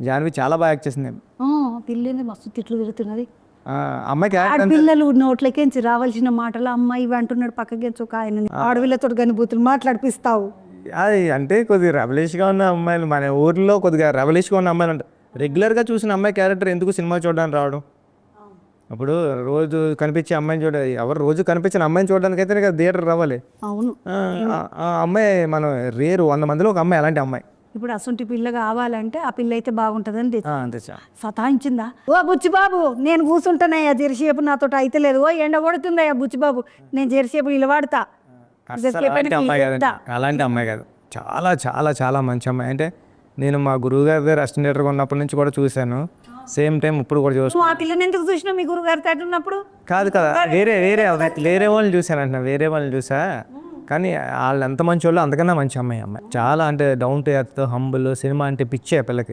జాన్వి చాలా బాగా యాక్ట్ చేసింది. పిల్లని మస్తు తిట్లు తిరుగుతున్నది. అమ్మాయికి ఆడపిల్లలు నోట్లకేంచి రావాల్సిన మాటలు అమ్మాయి ఇవి అంటున్నాడు పక్కకేంచి ఒక ఆయన ఆడపిల్లతో కనిపోతులు మాట్లాడిపిస్తావు. అది అంటే కొద్దిగా రెబలిష్గా ఉన్న అమ్మాయిలు మన ఊర్లో కొద్దిగా రెబలిష్గా ఉన్న అమ్మాయిలు ఉంటారు. రెగ్యులర్గా చూసిన అమ్మాయి క్యారెక్టర్ ఎందుకు సినిమా చూడడానికి రావడం? అప్పుడు రోజు కనిపించే అమ్మాయిని ఎవరు రోజు కనిపించిన అమ్మాయిని చూడడానికి అయితే కదా థియేటర్ రావాలి. అవును. ఆ అమ్మాయి మనం రేరు 100 మందిలో ఒక అమ్మాయి అలాంటి అమ్మాయి. ఇప్పుడు అసొంటి పిల్ల కావాలంటే ఆ పిల్ల అయితే బాగుంటుందని అంతే సతాయించిందా? ఓ బుచ్చిబాబు నేను కూర్చుంటానయ్యా జెర్సేపు నాతో అయితే లేదు. ఓ ఎండ కొడుతుందయ్యా బుచ్చిబాబు నేను జెర్సేపు ఇలా వాడతా. అలాంటి అమ్మాయి కాదు. చాలా చాలా చాలా మంచి అమ్మాయి. అంటే నేను మా గురువు గారి దగ్గర అసిస్టెంట్ డైరెక్టర్గా ఉన్నప్పటి నుంచి కూడా చూశాను. సేమ్ టైం ఇప్పుడు కూడా చూస్తాను. ఆ పిల్లని ఎందుకు చూసినా మీ గురువు గారి తోటి ఉన్నప్పుడు? కాదు కదా, వేరే వాళ్ళని చూశానంట. వేరే వాళ్ళని చూసా కానీ వాళ్ళు ఎంత మంచి వాళ్ళు అంతకన్నా మంచి అమ్మాయి. చాలా అంటే down to earth, humble. Cinema అంటే పిచ్చే పిల్లకి.